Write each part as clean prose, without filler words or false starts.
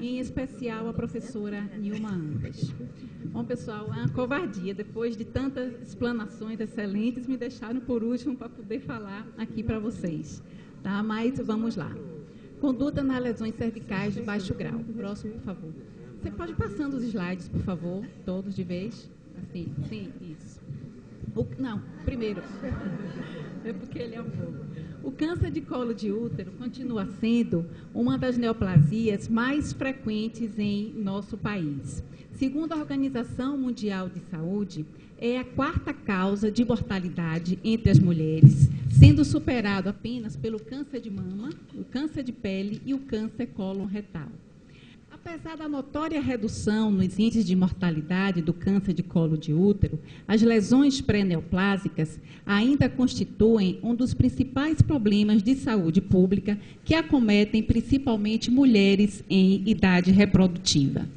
em especial a professora Nilma Antas. Bom, pessoal, é uma covardia. Depois de tantas explanações excelentes, me deixaram por último para poder falar aqui para vocês. Tá? Mas vamos lá. Conduta nas lesões cervicais de baixo grau. Próximo, por favor. Você pode passando os slides, por favor, todos de vez? Assim, sim, isso. Não, primeiro. É porque ele é um pouco. O câncer de colo de útero continua sendo uma das neoplasias mais frequentes em nosso país. Segundo a Organização Mundial de Saúde, é a quarta causa de mortalidade entre as mulheres, sendo superado apenas pelo câncer de mama, o câncer de pele e o câncer cólon-retal. Apesar da notória redução nos índices de mortalidade do câncer de colo de útero, as lesões pré-neoplásicas ainda constituem um dos principais problemas de saúde pública que acometem principalmente mulheres em idade reprodutiva.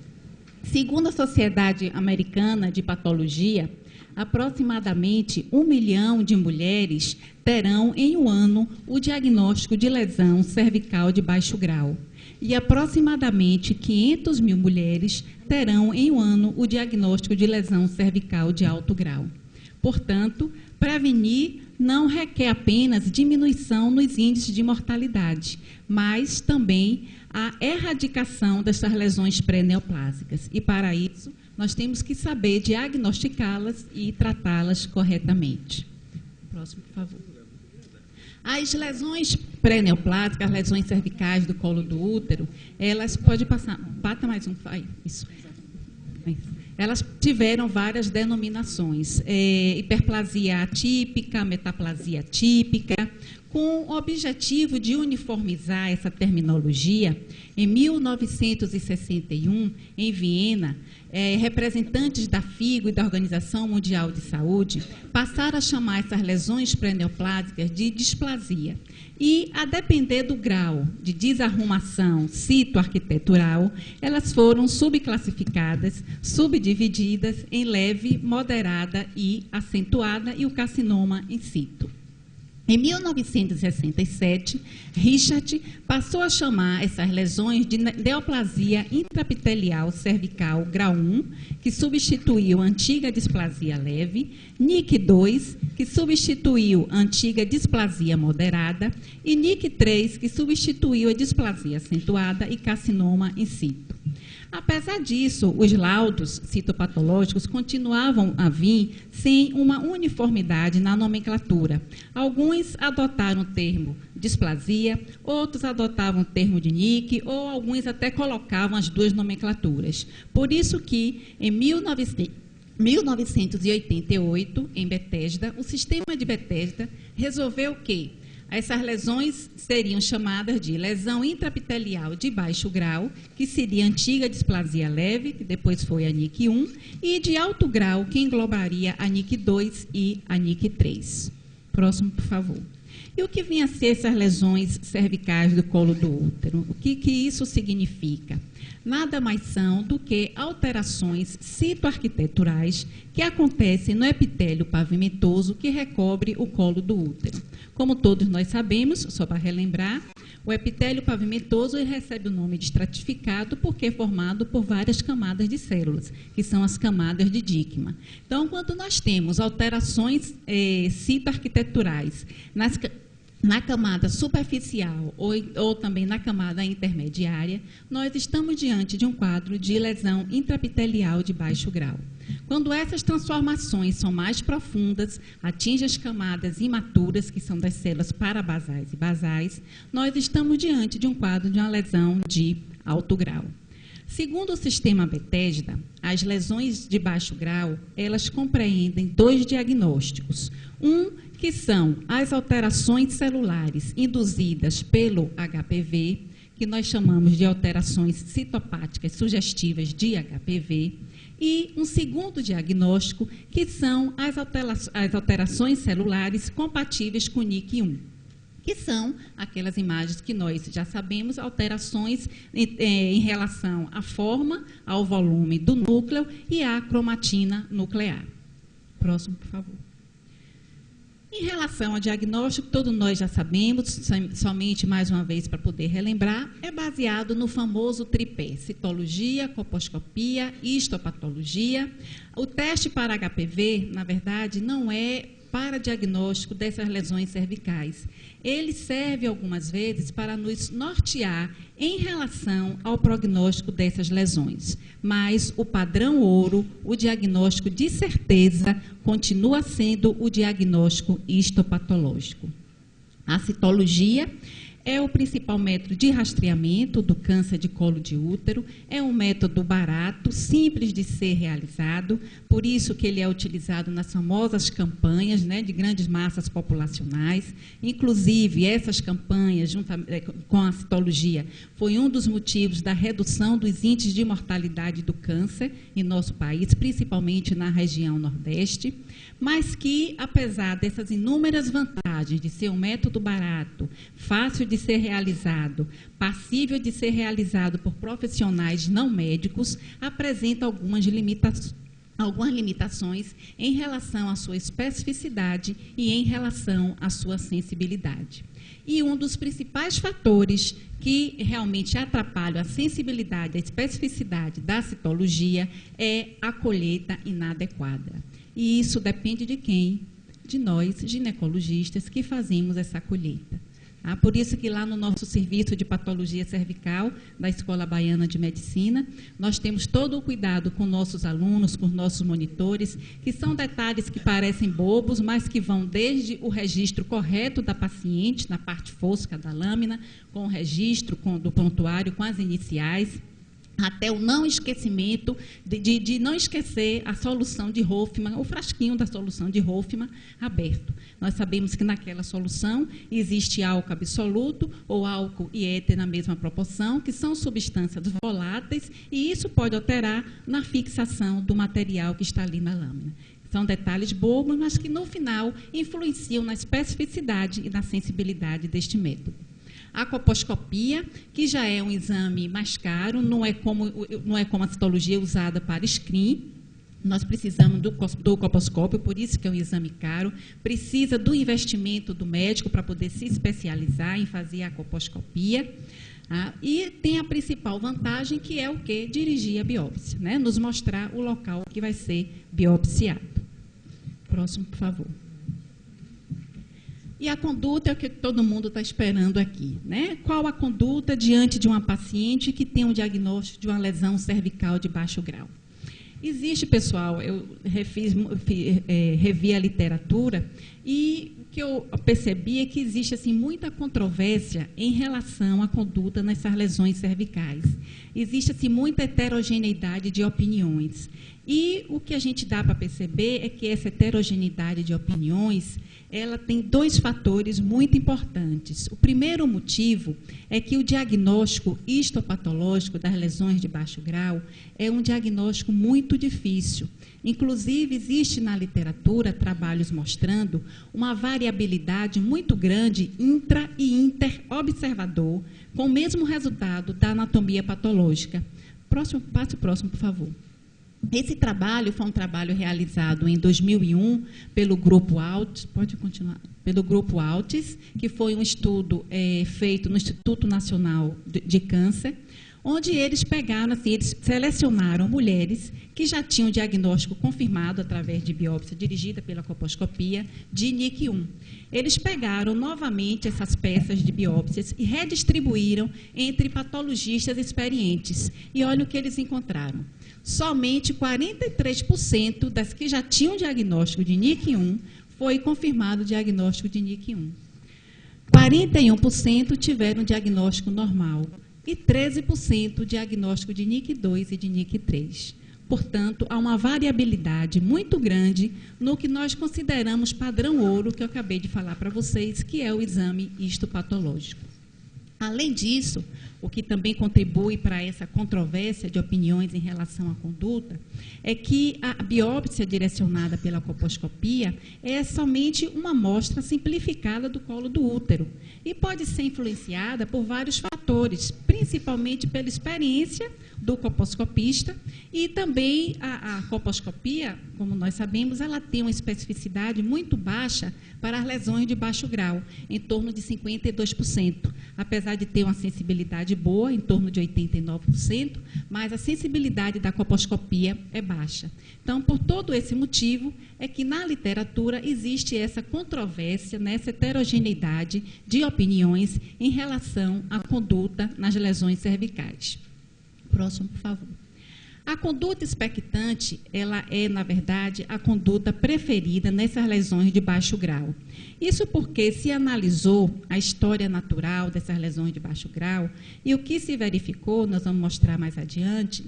Segundo a Sociedade Americana de Patologia, aproximadamente 1 milhão de mulheres terão em um ano o diagnóstico de lesão cervical de baixo grau. E aproximadamente 500 mil mulheres terão em um ano o diagnóstico de lesão cervical de alto grau. Portanto, prevenir não requer apenas diminuição nos índices de mortalidade, mas também a erradicação dessas lesões pré-neoplásicas. E, para isso, nós temos que saber diagnosticá-las e tratá-las corretamente. Próximo, por favor. As lesões pré-neoplásicas, as lesões cervicais do colo do útero, elas podem passar... Bata mais um, isso. Elas tiveram várias denominações. Hiperplasia atípica, metaplasia atípica. Com o objetivo de uniformizar essa terminologia, em 1961, em Viena, representantes da FIGO e da Organização Mundial de Saúde passaram a chamar essas lesões pré-neoplásicas de displasia. E, a depender do grau de desarrumação citoarquitetural, elas foram subclassificadas, subdivididas em leve, moderada e acentuada, e o carcinoma in situ. Em 1967, Richard passou a chamar essas lesões de neoplasia intraepitelial cervical grau 1, que substituiu a antiga displasia leve, NIC2, que substituiu a antiga displasia moderada, e NIC3, que substituiu a displasia acentuada e carcinoma in situ. Apesar disso, os laudos citopatológicos continuavam a vir sem uma uniformidade na nomenclatura. Alguns adotaram o termo displasia, outros adotavam o termo de NIC, ou alguns até colocavam as duas nomenclaturas. Por isso que, em 1988, em Bethesda, o sistema de Bethesda resolveu que essas lesões seriam chamadas de lesão intraepitelial de baixo grau, que seria a antiga displasia leve, que depois foi a NIC1, e de alto grau, que englobaria a NIC2 e a NIC3. Próximo, por favor. E o que vinha a ser essas lesões cervicais do colo do útero? O que isso significa? Nada mais são do que alterações citoarquiteturais que acontecem no epitélio pavimentoso que recobre o colo do útero. Como todos nós sabemos, só para relembrar, o epitélio pavimentoso recebe o nome de estratificado porque é formado por várias camadas de células, que são as camadas de Dickmann. Então, quando nós temos alterações citoarquiteturais na camada superficial ou também na camada intermediária, nós estamos diante de um quadro de lesão intraepitelial de baixo grau. Quando essas transformações são mais profundas, atingem as camadas imaturas, que são das células parabasais e basais, nós estamos diante de um quadro de uma lesão de alto grau. Segundo o sistema Bethesda, as lesões de baixo grau, elas compreendem dois diagnósticos. Um, que são as alterações celulares induzidas pelo HPV, que nós chamamos de alterações citopáticas sugestivas de HPV, e um segundo diagnóstico, que são as alterações celulares compatíveis com NIC1, que são aquelas imagens que nós já sabemos, alterações em relação à forma, ao volume do núcleo e à cromatina nuclear. Próximo, por favor. Em relação ao diagnóstico, todos nós já sabemos, somente mais uma vez para poder relembrar, é baseado no famoso tripé: citologia, colposcopia e histopatologia. O teste para HPV, na verdade, não é para diagnóstico dessas lesões cervicais. Ele serve algumas vezes para nos nortear em relação ao prognóstico dessas lesões. Mas o padrão ouro, o diagnóstico de certeza, continua sendo o diagnóstico histopatológico. A citologia é o principal método de rastreamento do câncer de colo de útero, é um método barato, simples de ser realizado, por isso que ele é utilizado nas famosas campanhas, né, de grandes massas populacionais. Inclusive, essas campanhas, com a citologia, foi um dos motivos da redução dos índices de mortalidade do câncer em nosso país, principalmente na região Nordeste, mas que, apesar dessas inúmeras vantagens de ser um método barato, fácil de ser realizado, passível de ser realizado por profissionais não médicos, apresenta algumas limitações em relação à sua especificidade e em relação à sua sensibilidade. E um dos principais fatores que realmente atrapalham a sensibilidade, a especificidade da citologia é a colheita inadequada. E isso depende de quem? De nós, ginecologistas, que fazemos essa colheita. Por isso que lá no nosso serviço de patologia cervical da Escola Baiana de Medicina, nós temos todo o cuidado com nossos alunos, com nossos monitores, que são detalhes que parecem bobos, mas que vão desde o registro correto da paciente, na parte fosca da lâmina, com o registro do prontuário, com as iniciais, até o não esquecimento, de não esquecer a solução de Hoffmann, o frasquinho da solução de Hoffmann aberto. Nós sabemos que naquela solução existe álcool absoluto ou álcool e éter na mesma proporção, que são substâncias voláteis, e isso pode alterar na fixação do material que está ali na lâmina. São detalhes bobos, mas que no final influenciam na especificidade e na sensibilidade deste método. A colposcopia, que já é um exame mais caro, não é como a citologia usada para screen. Nós precisamos do colposcópio, por isso que é um exame caro, precisa do investimento do médico para poder se especializar em fazer a colposcopia. E tem a principal vantagem, que é o quê? Dirigir a biópsia, né? Nos mostrar o local que vai ser biopsiado. Próximo, por favor. E a conduta é o que todo mundo está esperando aqui, né? Qual a conduta diante de uma paciente que tem um diagnóstico de uma lesão cervical de baixo grau? Existe, pessoal, eu revi a literatura e o que eu percebi é que existe assim, muita controvérsia em relação à conduta nessas lesões cervicais. Existe assim, muita heterogeneidade de opiniões. E o que a gente dá para perceber é que essa heterogeneidade de opiniões, ela tem dois fatores muito importantes. O primeiro motivo é que o diagnóstico histopatológico das lesões de baixo grau é um diagnóstico muito difícil. Inclusive, existe na literatura trabalhos mostrando uma variabilidade muito grande intra- e interobservador, com o mesmo resultado da anatomia patológica. Passe o próximo, por favor. Esse trabalho foi um trabalho realizado em 2001 pelo Grupo Altis, pelo Grupo Altis, que foi um estudo feito no Instituto Nacional de Câncer, onde eles pegaram, assim, eles selecionaram mulheres que já tinham diagnóstico confirmado através de biópsia dirigida pela colposcopia de NIC1. Eles pegaram novamente essas peças de biópsias e redistribuíram entre patologistas experientes. E olha o que eles encontraram. Somente 43% das que já tinham diagnóstico de NIC1 foi confirmado o diagnóstico de NIC1. 41% tiveram diagnóstico normal e 13% diagnóstico de NIC2 e de NIC3. Portanto, há uma variabilidade muito grande no que nós consideramos padrão ouro, que eu acabei de falar para vocês, que é o exame histopatológico. Além disso, o que também contribui para essa controvérsia de opiniões em relação à conduta, é que a biópsia direcionada pela colposcopia é somente uma amostra simplificada do colo do útero e pode ser influenciada por vários fatores, principalmente pela experiência do colposcopista, e também a colposcopia, como nós sabemos, ela tem uma especificidade muito baixa para as lesões de baixo grau, em torno de 52%, apesar de ter uma sensibilidade boa, em torno de 89%, mas a sensibilidade da colposcopia é baixa. Então, por todo esse motivo, é que na literatura existe essa controvérsia, essa heterogeneidade de opiniões em relação à conduta nas lesões cervicais. Próximo, por favor. A conduta expectante, ela é, na verdade, a conduta preferida nessas lesões de baixo grau. Isso porque se analisou a história natural dessas lesões de baixo grau e o que se verificou, nós vamos mostrar mais adiante,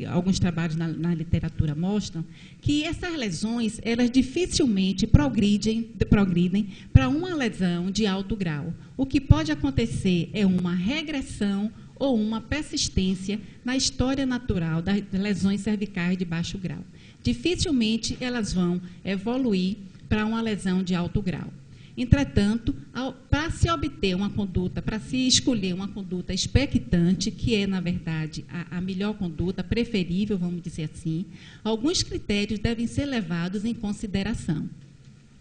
alguns trabalhos na literatura mostram, que essas lesões, elas dificilmente progridem para uma lesão de alto grau. O que pode acontecer é uma regressão ou uma persistência na história natural das lesões cervicais de baixo grau. Dificilmente elas vão evoluir para uma lesão de alto grau. Entretanto, para se obter uma conduta, para se escolher uma conduta expectante, que é, na verdade, a melhor conduta, preferível, vamos dizer assim, alguns critérios devem ser levados em consideração.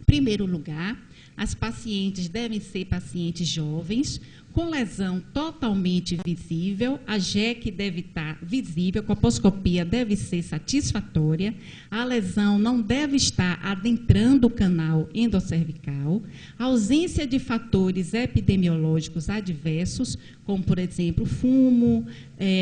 Em primeiro lugar, as pacientes devem ser pacientes jovens, com lesão totalmente visível, a JEC deve estar visível, a colposcopia deve ser satisfatória, a lesão não deve estar adentrando o canal endocervical, a ausência de fatores epidemiológicos adversos, como, por exemplo, fumo,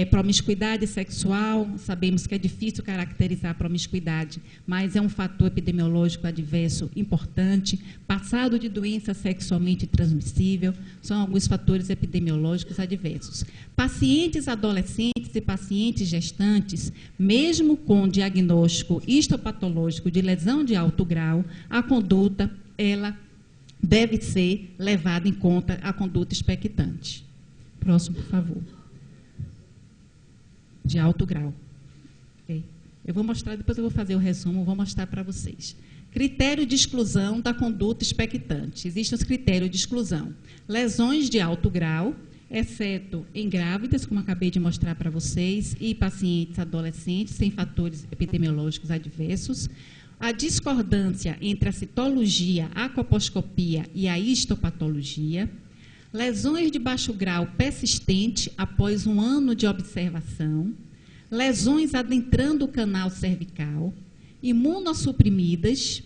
promiscuidade sexual. Sabemos que é difícil caracterizar a promiscuidade, mas é um fator epidemiológico adverso importante. Passado de doença sexualmente transmissível, são alguns fatores epidemiológicos adversos. Pacientes adolescentes e pacientes gestantes, mesmo com diagnóstico histopatológico de lesão de alto grau, a conduta, ela deve ser levada em conta, a conduta expectante. Próximo, por favor. De alto grau. Okay. Eu vou mostrar, depois eu vou fazer o resumo, vou mostrar para vocês. Critério de exclusão da conduta expectante. Existem os critérios de exclusão. Lesões de alto grau, exceto em grávidas, como acabei de mostrar para vocês, e pacientes adolescentes sem fatores epidemiológicos adversos. A discordância entre a citologia, a colposcopia e a histopatologia. Lesões de baixo grau persistente após um ano de observação. Lesões adentrando o canal cervical. Imunossuprimidas,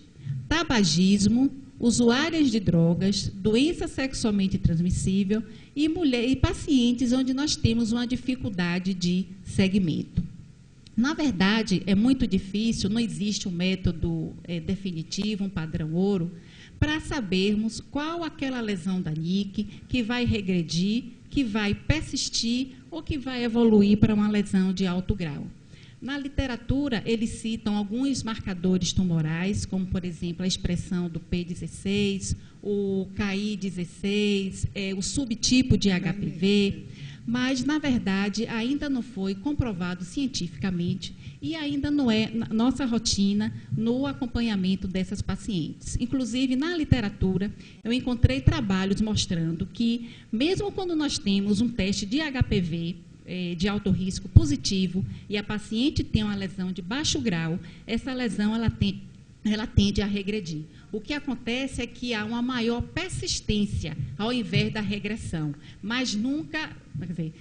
tabagismo, usuárias de drogas, doença sexualmente transmissível e pacientes onde nós temos uma dificuldade de segmento. Na verdade, é muito difícil, não existe um método definitivo, um padrão ouro, para sabermos qual aquela lesão da NIC que vai regredir, que vai persistir ou que vai evoluir para uma lesão de alto grau. Na literatura, eles citam alguns marcadores tumorais, como, por exemplo, a expressão do P16, o KI16, o subtipo de HPV, mas, na verdade, ainda não foi comprovado cientificamente e ainda não é nossa rotina no acompanhamento dessas pacientes. Inclusive, na literatura, eu encontrei trabalhos mostrando que, mesmo quando nós temos um teste de HPV, de alto risco positivo, e a paciente tem uma lesão de baixo grau, essa lesão ela tende a regredir. O que acontece é que há uma maior persistência ao invés da regressão, mas nunca, quer dizer,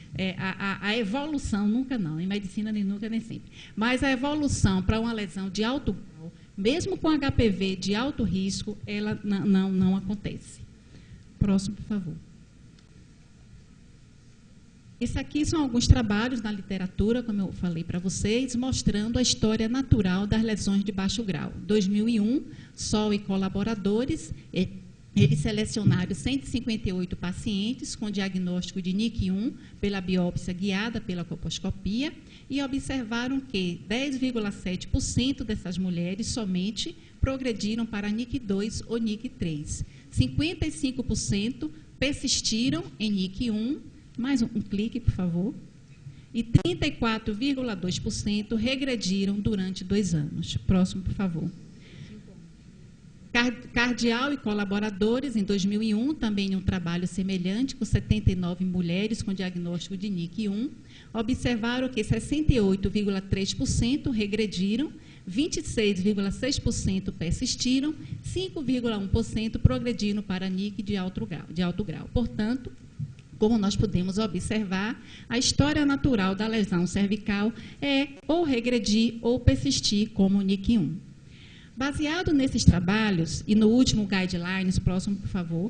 a evolução, nunca não, em medicina nem nunca nem sempre, mas a evolução para uma lesão de alto grau, mesmo com HPV de alto risco, ela não acontece. Próximo, por favor. Esse aqui são alguns trabalhos na literatura, como eu falei para vocês, mostrando a história natural das lesões de baixo grau. 2001, Sol e colaboradores, eles selecionaram 158 pacientes com diagnóstico de NIC1 pela biópsia guiada pela colposcopia e observaram que 10,7% dessas mulheres somente progrediram para NIC2 ou NIC3. 55% persistiram em NIC1, Mais um clique, por favor. E 34,2% regrediram durante 2 anos. Próximo, por favor. Cardial e colaboradores, em 2001, também um trabalho semelhante, com 79 mulheres com diagnóstico de NIC1, observaram que 68,3% regrediram, 26,6% persistiram, 5,1% progrediram para NIC de alto grau. Portanto, como nós podemos observar, a história natural da lesão cervical é ou regredir ou persistir como NIC1. Baseado nesses trabalhos, e no último guideline, próximo, por favor,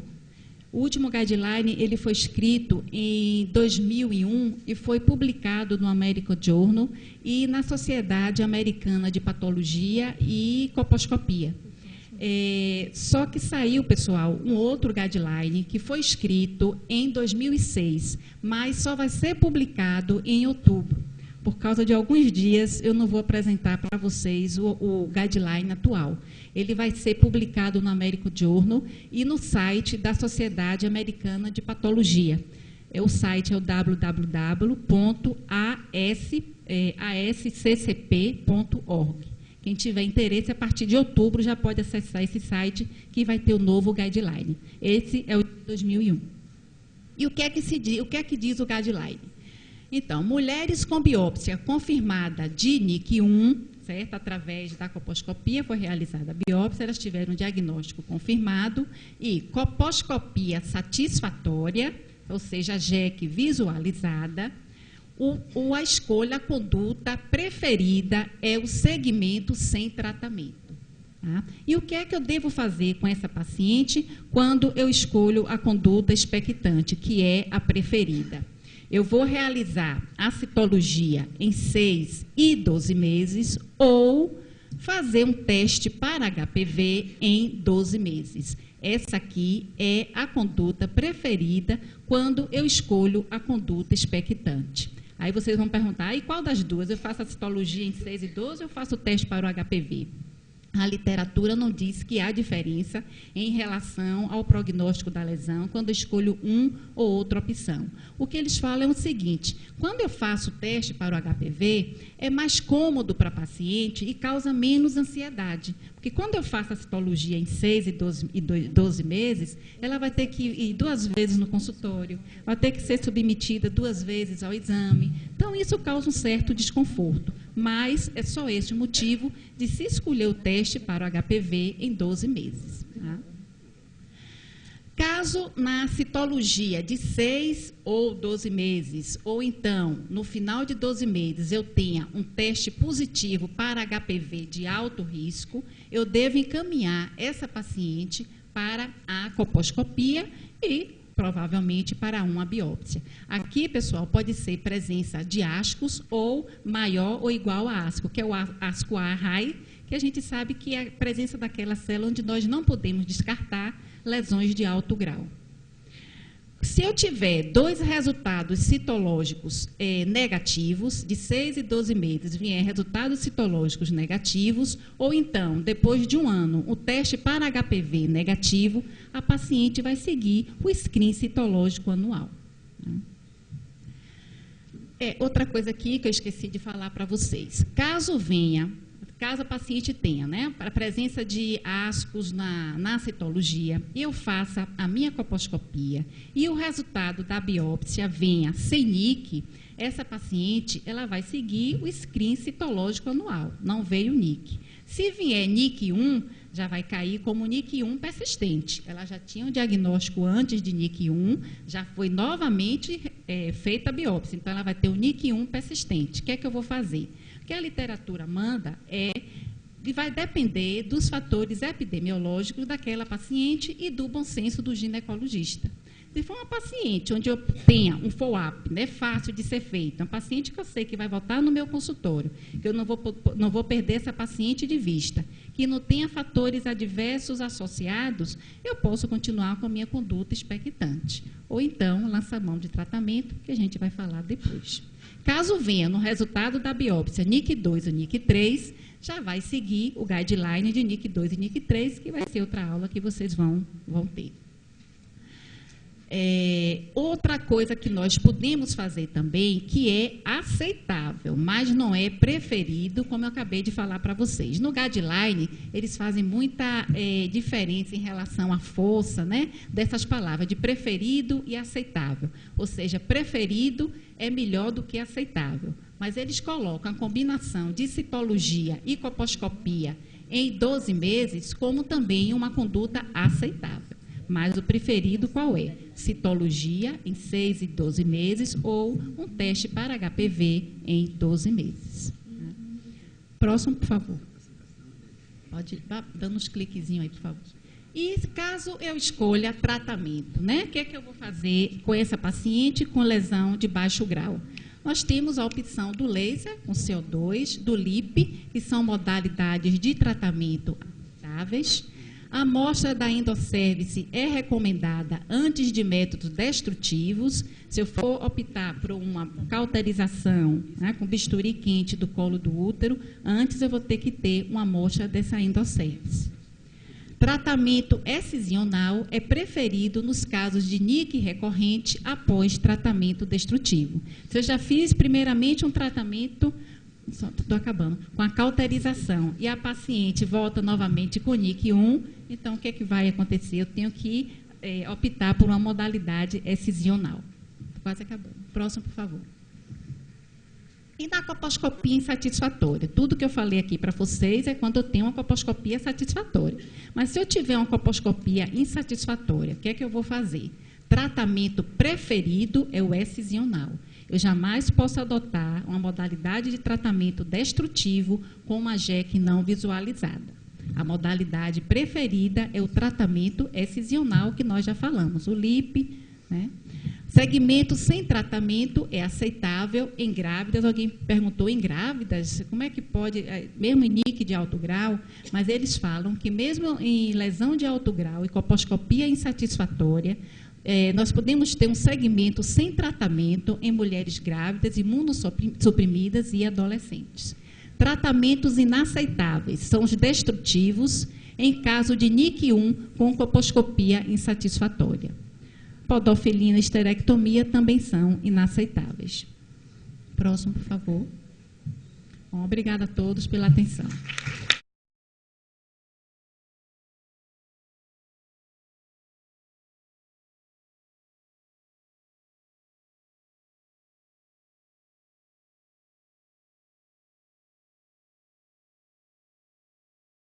o último guideline ele foi escrito em 2001 e foi publicado no American Journal e na Sociedade Americana de Patologia e Colposcopia. Só que saiu, pessoal, um outro guideline que foi escrito em 2006, mas só vai ser publicado em outubro. Por causa de alguns dias, eu não vou apresentar para vocês o guideline atual. Ele vai ser publicado no American Journal e no site da Sociedade Americana de Patologia. O site é o www.asccp.org. Quem tiver interesse, a partir de outubro, já pode acessar esse site, que vai ter o novo guideline. Esse é o de 2001. E o que é que diz o guideline? Então, mulheres com biópsia confirmada de NIC1, certo? Através da colposcopia foi realizada a biópsia, elas tiveram um diagnóstico confirmado e colposcopia satisfatória, ou seja, a JEC visualizada, a escolha, a conduta preferida é o segmento sem tratamento. Tá? E o que é que eu devo fazer com essa paciente quando eu escolho a conduta expectante, que é a preferida? Eu vou realizar a citologia em 6 e 12 meses ou fazer um teste para HPV em 12 meses. Essa aqui é a conduta preferida quando eu escolho a conduta expectante. Aí vocês vão perguntar, e qual das duas? Eu faço a citologia em 6 e 12 ou eu faço o teste para o HPV? A literatura não diz que há diferença em relação ao prognóstico da lesão quando eu escolho um ou outra opção. O que eles falam é o seguinte: quando eu faço o teste para o HPV, é mais cômodo para a paciente e causa menos ansiedade. Porque quando eu faço a citologia em 6 e 12 meses, ela vai ter que ir 2 vezes no consultório, vai ter que ser submetida 2 vezes ao exame. Então, isso causa um certo desconforto. Mas é só esse o motivo de se escolher o teste para o HPV em 12 meses. Tá? Caso na citologia de 6 ou 12 meses, ou então, no final de 12 meses, eu tenha um teste positivo para HPV de alto risco, eu devo encaminhar essa paciente para a colposcopia e provavelmente para uma biópsia. Aqui, pessoal, pode ser presença de ascos ou maior ou igual a asco, que é o asco A high, que a gente sabe que é a presença daquela célula onde nós não podemos descartar lesões de alto grau. Se eu tiver 2 resultados citológicos negativos, de 6 e 12 meses, vier resultados citológicos negativos, ou então, depois de 1 ano, o teste para HPV negativo, a paciente vai seguir o screen citológico anual. Outra coisa aqui que eu esqueci de falar para vocês. Caso a paciente tenha, a presença de ascos na citologia, e eu faça a minha colposcopia e o resultado da biópsia venha sem NIC, essa paciente ela vai seguir o screen citológico anual, não veio NIC. Se vier NIC1, já vai cair como NIC1 persistente. Ela já tinha um diagnóstico antes de NIC1, já foi novamente feita a biópsia, então ela vai ter o NIC1 persistente. O que é que eu vou fazer? O que a literatura manda vai depender dos fatores epidemiológicos daquela paciente e do bom senso do ginecologista. Se for uma paciente onde eu tenha um follow-up, fácil de ser feito, uma paciente que eu sei que vai voltar no meu consultório, que eu não vou perder essa paciente de vista, que não tenha fatores adversos associados, eu posso continuar com a minha conduta expectante. Ou então, lança mão de tratamento, que a gente vai falar depois. Caso venha no resultado da biópsia NIC2 ou NIC3, já vai seguir o guideline de NIC2 e NIC3, que vai ser outra aula que vocês vão ter. Outra coisa que nós podemos fazer também, que é aceitável, mas não é preferido, como eu acabei de falar para vocês. No guideline, eles fazem muita diferença em relação à força, né, dessas palavras, de preferido e aceitável. Ou seja, preferido é melhor do que aceitável. Mas eles colocam a combinação de citologia e coposcopia em 12 meses como também uma conduta aceitável. Mas o preferido qual é? Citologia em 6 e 12 meses ou um teste para HPV em 12 meses. Próximo, por favor. Pode ir dando uns cliquezinhos aí, por favor. E caso eu escolha tratamento, né? O que é que eu vou fazer com essa paciente com lesão de baixo grau? Nós temos a opção do laser com CO2, do LIP, que são modalidades de tratamento aceitáveis. A amostra da endosservice é recomendada antes de métodos destrutivos. Se eu for optar por uma cauterização, né, com bisturi quente do colo do útero, antes eu vou ter que ter uma amostra dessa endosservice. Tratamento excisional é preferido nos casos de NIC recorrente após tratamento destrutivo. Se eu já fiz primeiramente um tratamento, estou acabando, com a cauterização e a paciente volta novamente com NIC 1, então o que é que vai acontecer? Eu tenho que optar por uma modalidade excisional. Estou quase acabando. Próximo, por favor. E na coposcopia insatisfatória? Tudo que eu falei aqui para vocês é quando eu tenho uma coposcopia satisfatória. Mas se eu tiver uma coposcopia insatisfatória, o que é que eu vou fazer? Tratamento preferido é o excisional. Eu jamais posso adotar uma modalidade de tratamento destrutivo com uma JEC não visualizada. A modalidade preferida é o tratamento excisional, que nós já falamos, o LIP, né? Segmento sem tratamento é aceitável em grávidas. Alguém perguntou em grávidas, como é que pode, mesmo em NIC de alto grau, mas eles falam que mesmo em lesão de alto grau e coposcopia insatisfatória, nós podemos ter um segmento sem tratamento em mulheres grávidas, imunossuprimidas e adolescentes. Tratamentos inaceitáveis são os destrutivos em caso de NIC 1 com coposcopia insatisfatória. Podofilina e esterectomia também são inaceitáveis. Próximo, por favor. Bom, obrigada a todos pela atenção.